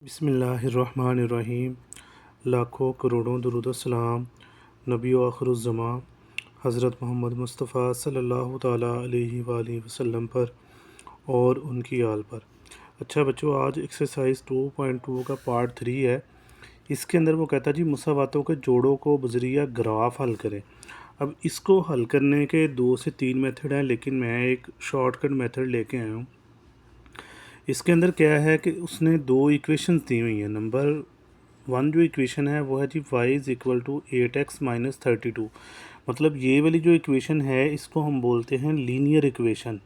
बिस्मिल्लाहिर्रहमानिर्रहीम। लाखों करोड़ों दुरूद सलाम नबी व आखिरुज़्ज़मा हज़रत मोहम्मद मुस्तफ़ा सल्लल्लाहु ताला अलैहि वालैहि वसल्लम पर और उनकी आल पर। अच्छा बच्चों, आज एक्सरसाइज 2.2 का पार्ट 3 है। इसके अंदर वो कहता है जी मुसावातों के जोड़ों को बजरिया ग्राफ हल करें। अब इसको हल करने के 2 से 3 मेथड हैं, लेकिन मैं एक शॉर्टकट मेथड लेके आया हूँ। इसके अंदर क्या है कि उसने 2 इक्वेशंस दी हुई हैं। नंबर 1 जो इक्वेशन है वो है जी y is equal to 8x minus 32। मतलब ये वाली जो इक्वेशन है इसको हम बोलते हैं लीनियर इक्वेशन।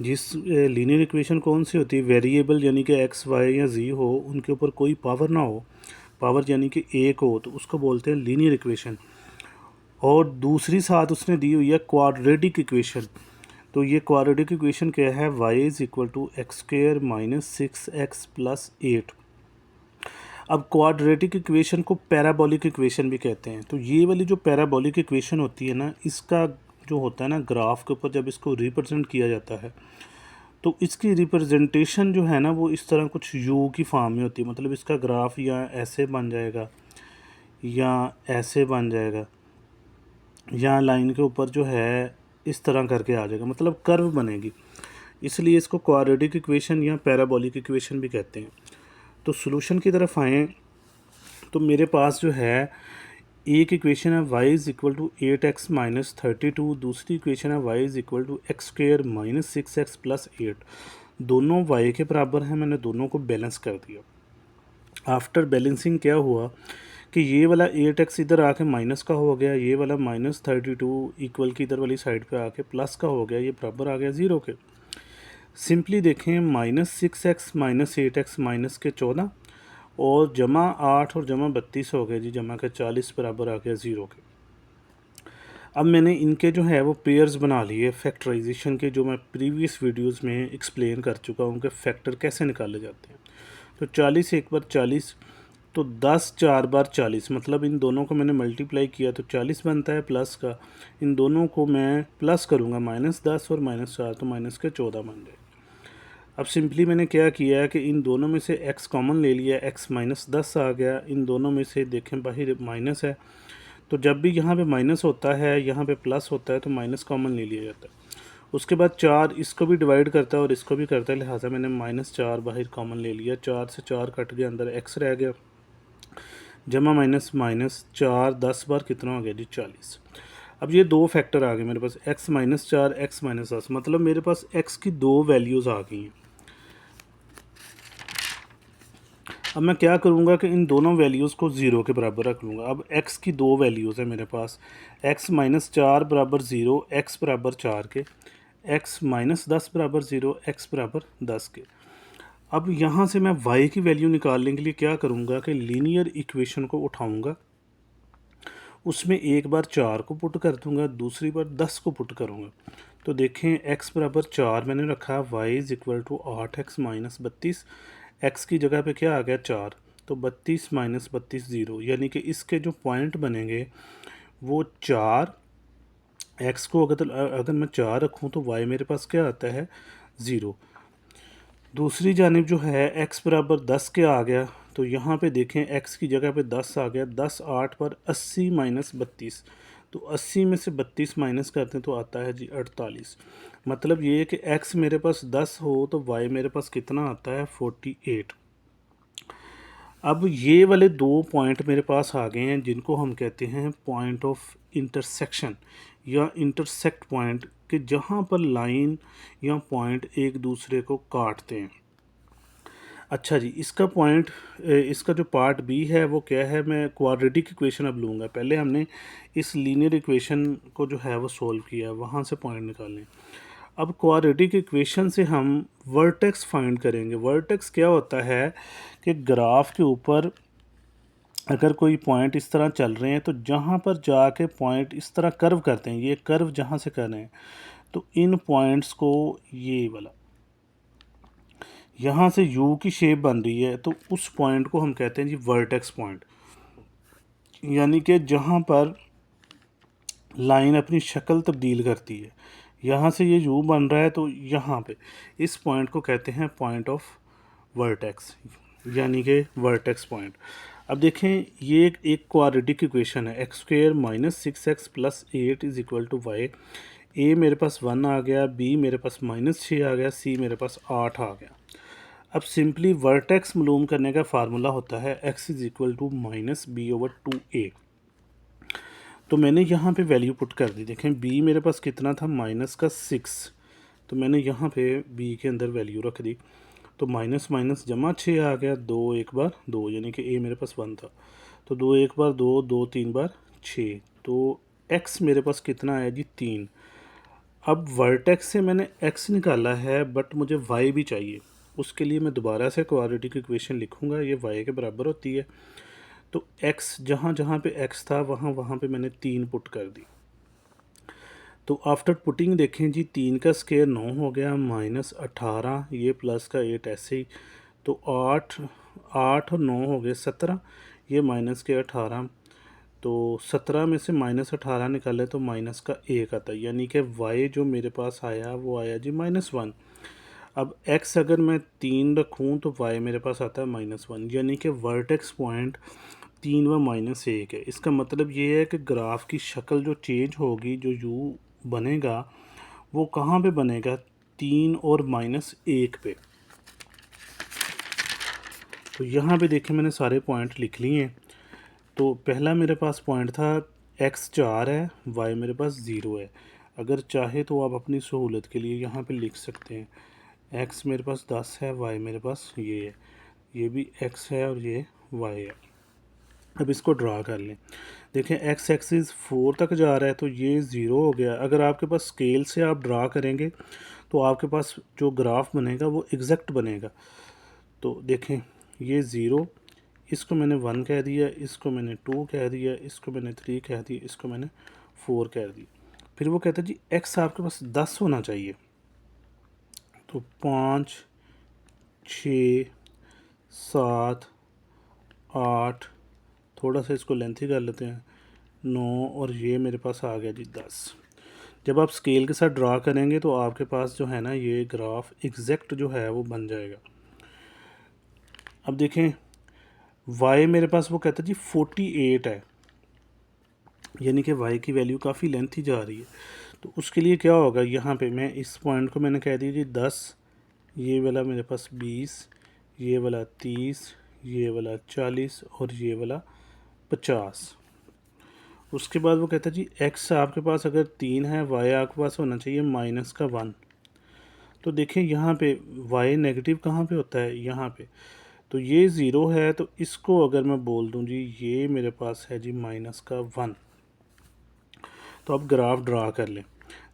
जिस लीनियर इक्वेशन कौन सी होती है? वेरिएबल यानी कि x y या z हो, उनके ऊपर कोई पावर ना हो, पावर यानी कि एक हो, तो उसको बोलते हैं लीनियर इक्वेशन। और दूसरी साथ उसने दी हुई है क्वाड्रेटिक इक्वेशन। तो ये क्वाड्रेटिक इक्वेशन क्या है? y is equal to x square minus 6x plus 8। अब क्वाड्रेटिक इक्वेशन को पैराबोलिक इक्वेशन भी कहते हैं। तो ये वाली जो पैराबोलिक इक्वेशन होती है ना, इसका जो होता है ना ग्राफ के ऊपर जब इसको रिप्रेजेंट किया जाता है तो इसकी रिप्रेजेंटेशन जो है ना वो इस तरह कुछ यू की फॉर्म में होती है। मतलब इसका ग्राफ या ऐसे बन जाएगा या ऐसे बन जाएगा या लाइन के ऊपर जो है इस तरह करके आ जाएगा, मतलब कर्व बनेगी। इसलिए इसको क्वाड्रेटिक इक्वेशन या पैराबोलिक इक्वेशन भी कहते हैं। तो सॉल्यूशन की तरफ आएँ तो मेरे पास जो है एक इक्वेशन है y is equal to 8x minus 32, दूसरी इक्वेशन है y is equal to x square minus 6x plus 8। दोनों y के बराबर हैं, मैंने दोनों को बैलेंस कर दिया। आफ्टर बैलेंसिंग क्या हुआ कि ये वाला 8x इधर आके माइनस का हो गया, ये वाला माइनस 32 इक्वल की इधर वाली साइड पे आके प्लस का हो गया, ये बराबर आ गया 0 के। सिंपली देखें, minus 6x minus 8x minus के 14 और जमा 8 और जमा 32 हो गए जी, जमा के 40 बराबर आ गया 0 के। अब मैंने इनके जो है वो पेयर्स बना लिए फैक्टराइजेशन के, जो मैं प्रीवियस वीडियोस में एक्सप्लेन कर चुका हूँ कि फैक्टर कैसे निकाले जाते हैं। तो 40 एक बार 40, तो 10 4 बार 40, मतलब इन दोनों को मैंने मल्टीप्लाई किया तो 40 बनता है प्लस का। इन दोनों को मैं प्लस करूँगा, माइनस 10 और माइनस 4, तो माइनस के 14 बन जाए। अब सिंपली मैंने क्या किया है कि इन दोनों में से x कॉमन ले लिया, x माइनस 10 आ गया। इन दोनों में से देखें बाहर माइनस है, तो जब भी यहाँ पे माइनस होता है यहाँ पे प्लस होता है तो माइनस कॉमन ले लिया जाता है। उसके बाद 4 इसको भी डिवाइड करता है और इसको भी करता है, लिहाजा मैंने माइनस 4 बाहर कॉमन ले लिया। 4 से 4 कट गया, अंदर x रह गया, जमा माइनस माइनस 4 10 बार कितना हो गया जी 40। अब ये दो फैक्टर आ गए मेरे पास, x माइनस 4 x माइनस 10, मतलब मेरे पास x की दो वैल्यूज़ आ गई हैं। अब मैं क्या करूँगा कि इन दोनों वैल्यूज़ को 0 के बराबर रख लूँगा। अब x की दो वैल्यूज़ है मेरे पास, x माइनस 4 बराबर 0, x बराबर 4 के, x माइनस 10 बराबर 0, x बराबर 10 के। अब यहाँ से मैं y की वैल्यू निकालने के लिए क्या करूँगा कि लीनियर इक्वेशन को उठाऊँगा, उसमें एक बार 4 को पुट कर दूँगा, दूसरी बार 10 को पुट करूँगा। तो देखें x बराबर 4 मैंने रखा, y is equal to 8x minus 32, x की जगह पे क्या आ गया 4, तो 32 माइनस 32 0, यानी कि इसके जो पॉइंट बनेंगे वो 4। x को अगर मैं 4 रखूँ तो y मेरे पास क्या आता है 0। दूसरी जानिब जो है x बराबर 10 के आ गया, तो यहाँ पे देखें x की जगह पे 10 आ गया, 10 8 पर 80 माइनस 32, तो 80 में से 32 माइनस करते हैं तो आता है जी 48। मतलब ये है कि x मेरे पास 10 हो तो y मेरे पास कितना आता है 48। अब ये वाले दो पॉइंट मेरे पास आ गए हैं जिनको हम कहते हैं पॉइंट ऑफ इंटरसेक्शन या इंटरसेक्ट पॉइंट, कि जहाँ पर लाइन या पॉइंट एक दूसरे को काटते हैं। अच्छा जी, इसका पॉइंट, इसका जो पार्ट बी है वो क्या है, मैं क्वाड्रेटिक इक्वेशन अब लूँगा। पहले हमने इस लीनियर इक्वेशन को जो है वो सोल्व किया, वहाँ से पॉइंट निकालें। अब क्वाड्रेटिक इक्वेशन से हम वर्टेक्स फाइंड करेंगे। वर्टेक्स क्या होता है कि ग्राफ के ऊपर अगर कोई पॉइंट इस तरह चल रहे हैं तो जहाँ पर जाके पॉइंट इस तरह कर्व करते हैं, ये कर्व जहाँ से कर रहे हैं, तो इन पॉइंट्स को, ये वाला यहाँ से यू की शेप बन रही है, तो उस पॉइंट को हम कहते हैं जी वर्टेक्स पॉइंट। यानी कि जहाँ पर लाइन अपनी शक्ल तब्दील करती है, यहाँ से ये u बन रहा है, तो यहाँ पे इस पॉइंट को कहते हैं पॉइंट ऑफ वर्टेक्स, यानी कि वर्टेक्स पॉइंट। अब देखें, ये एक क्वाड्रेटिक इक्वेशन है, x square minus 6x plus 8 is equal to y. ए मेरे पास 1 आ गया, बी मेरे पास -6 आ गया, सी मेरे पास 8 आ गया। अब सिंपली वर्टेक्स मालूम करने का फार्मूला होता है x is equal to -b/2a। तो मैंने यहाँ पे वैल्यू पुट कर दी। देखें b मेरे पास कितना था, -6, तो मैंने यहाँ पे b के अंदर वैल्यू रख दी। तो माइनस माइनस जमा 6 आ गया, 2 एक बार 2, यानी कि a मेरे पास 1 था, तो 2 एक बार 2, 2 3 बार 6, तो x मेरे पास कितना आया जी, 3। अब वर्टेक्स से मैंने x निकाला है, बट मुझे y भी चाहिए। उसके लिए मैं दोबारा से क्वाड्रेटिक इक्वेशन लिखूंगा, ये y के बराबर होती है। तो x जहाँ जहाँ पे x था वहाँ वहाँ पे मैंने 3 पुट कर दी। तो आफ्टर पुटिंग देखें जी, 3 का स्क्वायर 9 हो गया, -18, ये प्लस का 8 ऐसे ही, तो 8 8 और 9 हो गए 17, ये माइनस के 18, तो 17 में से -18 निकाले तो माइनस का 1 आता है, यानी कि y जो मेरे पास आया वो आया जी -1। अब x अगर मैं 3 रखूँ तो y मेरे पास आता है -1, यानी कि वर्टेक्स पॉइंट 3 व -1 है। इसका मतलब ये है कि ग्राफ की शक्ल जो चेंज होगी, जो u बनेगा वो कहाँ पे बनेगा, 3 और -1 पे। तो यहाँ पे देखें, मैंने सारे पॉइंट लिख लिए हैं। तो पहला मेरे पास पॉइंट था x 4 है, y मेरे पास 0 है। अगर चाहे तो आप अपनी सहूलत के लिए यहाँ पे लिख सकते हैं, x मेरे पास 10 है, y मेरे पास ये है, ये भी x है और ये y है। अब इसको ड्रा कर लें। देखें, x एक्सिस 4 तक जा रहा है, तो ये 0 हो गया। अगर आपके पास स्केल से आप ड्रा करेंगे तो आपके पास जो ग्राफ बनेगा वो एग्जैक्ट बनेगा। तो देखें, ये 0, इसको मैंने 1 कह दिया, इसको मैंने 2 कह दिया, इसको मैंने 3 कह दिया, इसको मैंने 4 कह दिया। फिर वो कहता है जी x आपके पास 10 होना चाहिए। तो 5, 6, 7, 8, थोड़ा सा इसको लेंथी कर लेते हैं, 9, और ये मेरे पास आ गया जी 10। जब आप स्केल के साथ ड्रा करेंगे तो आपके पास जो है ना, ये ग्राफ एग्जैक्ट जो है वो बन जाएगा। अब देखें, y मेरे पास वो कहता है जी 48 है, यानी कि y की वैल्यू काफ़ी लेंथी जा रही है। तो उसके लिए क्या होगा, यहाँ पे मैं इस पॉइंट को मैंने कह दिया जी 10, ये वाला मेरे पास 20, ये वाला 30, ये वाला 40 और ये वाला 50। उसके बाद वो कहता है जी x आपके पास अगर 3 है, y आपके पास होना चाहिए -1। तो देखें यहाँ पे y नेगेटिव कहाँ पे होता है, यहाँ पे। तो ये 0 है, तो इसको अगर मैं बोल दूँ जी, ये मेरे पास है जी -1। तो अब ग्राफ ड्रा कर लें।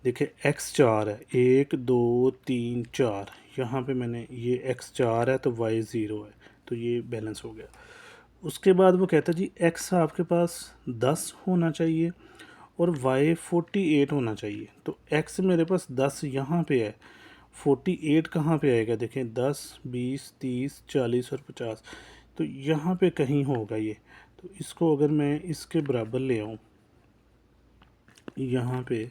देखिए x 4 है, 1 2 3 4, यहाँ पे मैंने ये x 4 है तो y 0 है, तो ये बैलेंस हो गया। उसके बाद वो कहता है जी x आपके पास 10 होना चाहिए और y 48 होना चाहिए। तो x मेरे पास 10 यहाँ पे है, 48 कहाँ पे आएगा, देखें 10 20 30 40 और 50, तो यहाँ पे कहीं होगा ये। तो इसको अगर मैं इसके बराबर ले आऊँ, यहाँ पे,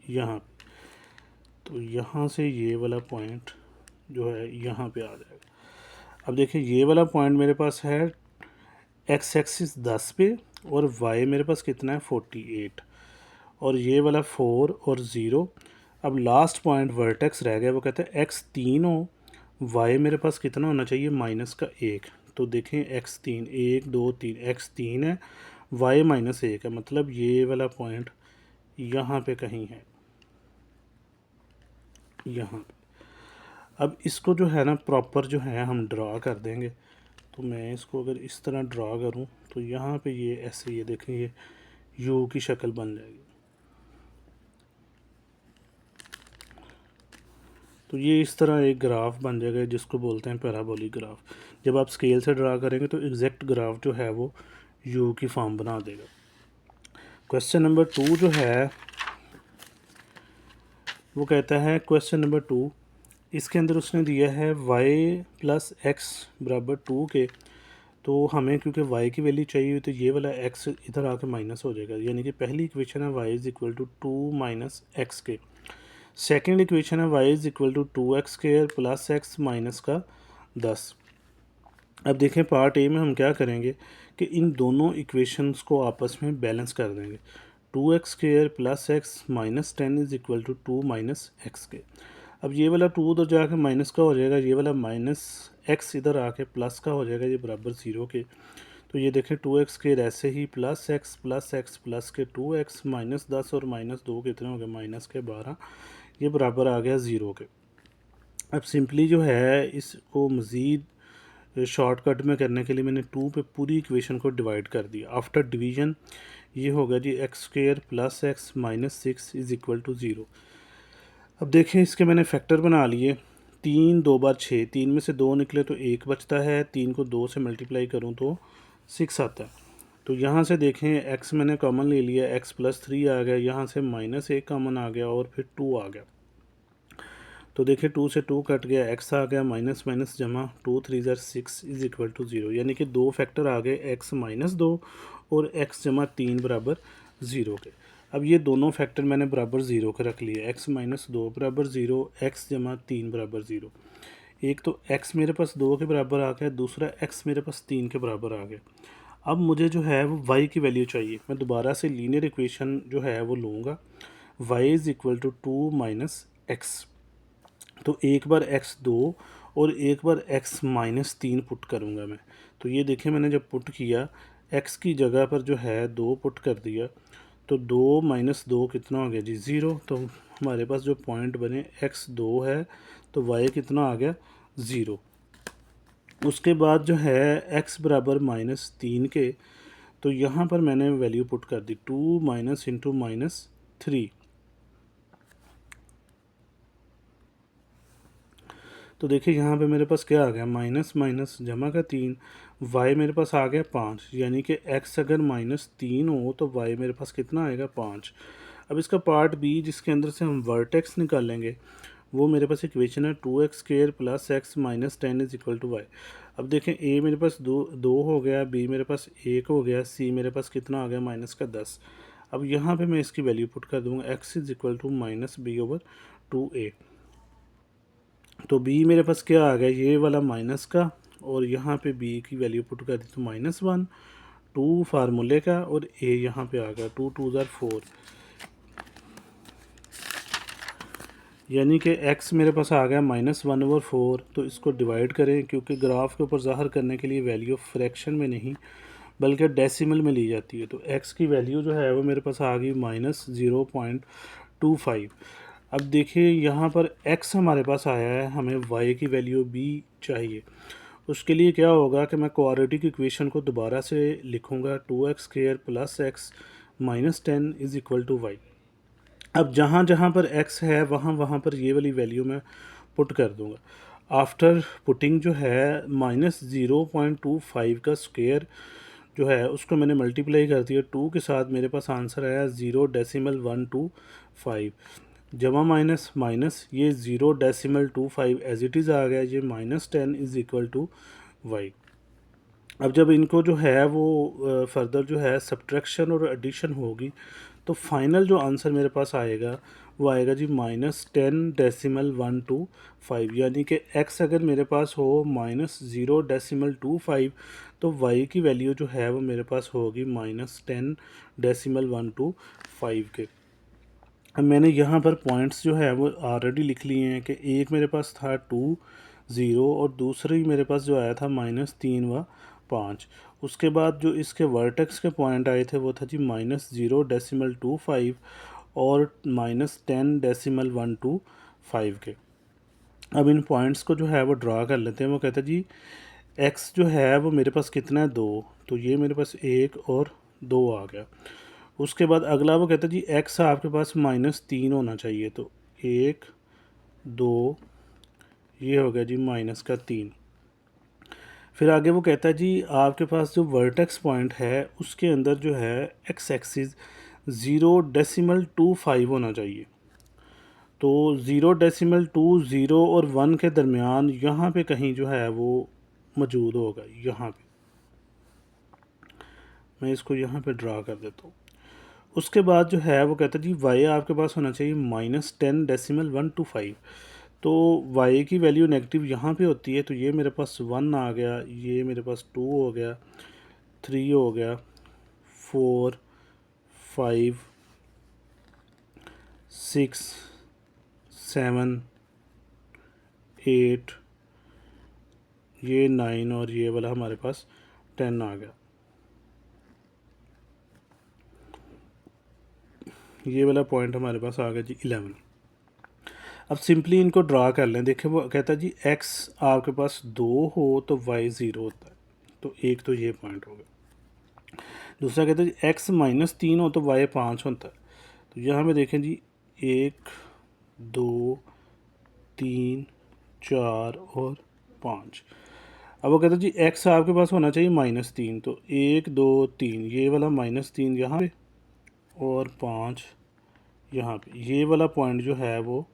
यहाँ पे, तो यहाँ से ये वाला पॉइंट जो है यहाँ पे आ जाएगा। अब देखिए, ये वाला पॉइंट मेरे पास है x एक्सिस 10 पे और y मेरे पास कितना है 48, और ये वाला 4 और 0। अब लास्ट पॉइंट वर्टेक्स रह गया, वो कहते हैं x 3 हो, y मेरे पास कितना होना चाहिए -1। तो देखें x 3 1 2 3, x 3 है, y -1 है, मतलब ये वाला पॉइंट यहाँ पे कहीं है, यहाँ। अब इसको जो है ना प्रॉपर जो है हम ड्रा कर देंगे। तो मैं इसको अगर इस तरह ड्रा करूं तो यहाँ पे ये ऐसे, ये देखें, ये यू की शक्ल बन जाएगी। तो ये इस तरह एक ग्राफ बन जाएगा, जिसको बोलते हैं पैराबोलिक ग्राफ। जब आप स्केल से ड्रा करेंगे तो एग्जैक्ट ग्राफ जो है वो यू की फॉर्म बना देगा। क्वेश्चन नंबर 2 जो है वो कहता है, क्वेश्चन नंबर 2, इसके अंदर उसने दिया है y + x = 2 के। तो हमें क्योंकि y की वैल्यू चाहिए, तो ये वाला x इधर आके माइनस हो जाएगा, यानी कि पहली इक्वेशन है y = 2 - x के। सेकेंड इक्वेशन है y is equal to 2x square plus x minus का 10। अब देखें पार्ट ए में हम क्या करेंगे कि इन दोनों इक्वेशंस को आपस में बैलेंस कर देंगे। 2x square plus x minus 10 is equal to 2 minus x के। अब ये वाला 2 उधर जाके माइनस का हो जाएगा, ये वाला माइनस एक्स इधर आके प्लस का हो जाएगा, ये बराबर 0 के। तो ये देखें 2x स्क्वायर ऐसे ही प्लस एक्स प्लस के 2x माइनस 10 और माइनस 2 कितने हो गए माइनस के 12, ये बराबर आ गया 0 के। अब सिंपली जो है इसको मज़ीद शॉर्टकट में करने के लिए मैंने 2 पे पूरी इक्वेशन को डिवाइड कर दिया। आफ्टर डिवीजन ये होगा जी x square plus x minus 6 is equal to 0। अब देखें इसके मैंने फैक्टर बना लिए। 3 2 बार 6, 3 में से 2 निकले तो 1 बचता है, 3 को 2 से मल्टीप्लाई करूँ तो 6 आता है। तो यहाँ से देखें x मैंने कॉमन ले लिया, x प्लस 3 आ गया, यहाँ से माइनस 1 कॉमन आ गया और फिर 2 आ गया। तो देखिए 2 से 2 कट गया, x आ गया माइनस माइनस जमा 2 3 ज़र 6 इज़ इक्वल टू 0, यानी कि दो फैक्टर आ गए x माइनस 2 और x जमा 3 बराबर 0 के। अब ये दोनों फैक्टर मैंने बराबर 0 के रख लिए, x माइनस 2 बराबर 0, x जमा 3 बराबर 0। एक तो x मेरे पास 2 के बराबर आ गया, दूसरा x मेरे पास 3 के बराबर आ गया। अब मुझे जो है वो y की वैल्यू चाहिए। मैं दोबारा से लीनियर इक्वेशन जो है वो लूँगा, y is equal to 2 minus x. तो एक बार x 2 और एक बार x माइनस 3 पुट करूँगा मैं। तो ये देखिए मैंने जब पुट किया, x की जगह पर जो है 2 पुट कर दिया, तो 2 माइनस 2 कितना हो गया जी 0। तो हमारे पास जो पॉइंट बने x 2 है तो y कितना आ गया 0। उसके बाद जो है x बराबर माइनस 3 के, तो यहाँ पर मैंने वैल्यू पुट कर दी 2 माइनस इंटू माइनस 3। तो देखिए यहाँ पे मेरे पास क्या आ गया माइनस माइनस जमा का 3, y मेरे पास आ गया 5, यानी कि x अगर माइनस 3 हो तो y मेरे पास कितना आएगा 5। अब इसका पार्ट बी जिसके अंदर से हम वर्टेक्स निकालेंगे, वो मेरे पास इक्वेशन है 2x square plus x minus 10 is equal to y. अब देखें a मेरे पास दो हो गया, b मेरे पास 1 हो गया, c मेरे पास कितना आ गया माइनस का 10। अब यहाँ पे मैं इसकी वैल्यू पुट कर दूँगा x is equal to minus b over 2a। तो b मेरे पास क्या आ गया ये वाला माइनस का, और यहाँ पे b की वैल्यू पुट कर दी तो -1, 2 फार्मूले का, और a यहाँ पे आ गया 2 2 ज़र 4, यानी कि x मेरे पास आ गया -1/4। तो इसको डिवाइड करें, क्योंकि ग्राफ के ऊपर ज़ाहिर करने के लिए वैल्यू फ्रैक्शन में नहीं बल्कि डेसिमल में ली जाती है। तो x की वैल्यू जो है वो मेरे पास आ गई -0.25। अब देखिए यहाँ पर x हमारे पास आया है, हमें y की वैल्यू भी चाहिए। उसके लिए क्या होगा कि मैं क्वाड्रेटिक इक्वेशन को दोबारा से लिखूँगा 2x square plus x minus 10 is equal to y. अब जहाँ जहाँ पर x है वहाँ वहाँ पर ये वाली वैल्यू मैं पुट कर दूँगा। आफ्टर पुटिंग जो है -0.25 का स्क्वायर जो है उसको मैंने मल्टीप्लाई कर दिया 2 के साथ, मेरे पास आंसर आया 0.125 जमा माइनस माइनस, ये 0.25 एज इट इज़ आ गया, ये -10 इज़ इक्वल टू वाई। अब जब इनको जो है वो फर्दर जो है सब्ट्रैक्शन और एडिशन होगी, तो फाइनल जो आंसर मेरे पास आएगा वो आएगा जी -10.125, यानी कि x अगर मेरे पास हो -0.25 तो y की वैल्यू जो है वो मेरे पास होगी -10.125 के। अब मैंने यहाँ पर पॉइंट्स जो है वो ऑलरेडी लिख लिए हैं कि एक मेरे पास था 2 0 और दूसरी मेरे पास जो आया था -3 व 5। उसके बाद जो इसके वर्टेक्स के पॉइंट आए थे वो था जी -0.25 और -10.125 के। अब इन पॉइंट्स को जो है वो ड्रा कर लेते हैं। वो कहता है जी x जो है वो मेरे पास कितना है 2, तो ये मेरे पास 1 और 2 आ गया। उसके बाद अगला वो कहता है जी x आपके पास -3 होना चाहिए, तो 1 2, ये हो गया जी -3। फिर आगे वो कहता है जी आपके पास जो वर्टेक्स पॉइंट है उसके अंदर जो है x एक्सिस 0.25 होना चाहिए। तो 0.20 और 1 के दरमियान यहाँ पे कहीं जो है वो मौजूद होगा। यहाँ पे मैं इसको यहाँ पे ड्रा कर देता हूँ। उसके बाद जो है वो कहता है जी वाई आपके पास होना चाहिए -10.125। तो वाई की वैल्यू नेगेटिव यहाँ पे होती है, तो ये मेरे पास 1 आ गया, ये मेरे पास 2 हो गया, 3 हो गया, 4, 5, 6, 7, 8, ये 9 और ये वाला हमारे पास 10 आ गया। ये वाला पॉइंट हमारे पास आ गया जी 11। अब सिंपली इनको ड्रा कर लें। देखें वो कहता है जी एक्स आपके पास 2 हो तो वाई 0 होता है, तो एक तो ये पॉइंट हो गया। दूसरा कहता है जी एक्स -3 हो तो वाई 5 होता है, तो यहाँ पे देखें जी 1, 2, 3, 4 और 5। अब वो कहता है जी एक्स आपके पास होना चाहिए -3, तो 1, 2, 3, ये वाला -3 यहाँ पे और 5 यहाँ पे, ये वाला पॉइंट जो है वो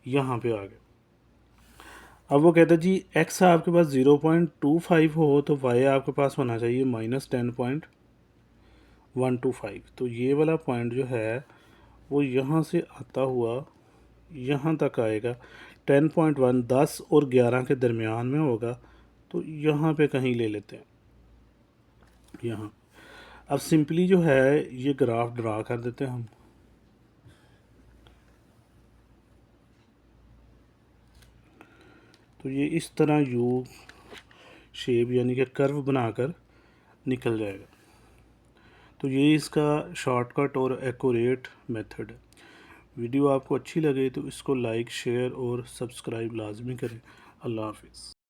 यहाँ पे आ गया। अब वो कहता है जी एक्स आपके पास 0.25 हो तो वाई आपके पास होना चाहिए -10.125। तो ये वाला पॉइंट जो है वो यहाँ से आता हुआ यहाँ तक आएगा। 10.1 10 और 11 के दरमियान में होगा, तो यहाँ पे कहीं ले लेते हैं यहाँ। अब सिंपली जो है ये ग्राफ ड्रा कर देते हैं हम। तो ये इस तरह यू शेप यानी कि कर्व बनाकर निकल जाएगा। तो ये इसका शॉर्टकट और एक्यूरेट मेथड है। वीडियो आपको अच्छी लगे तो इसको लाइक, शेयर और सब्सक्राइब लाजमी करें। अल्लाह हाफिज़।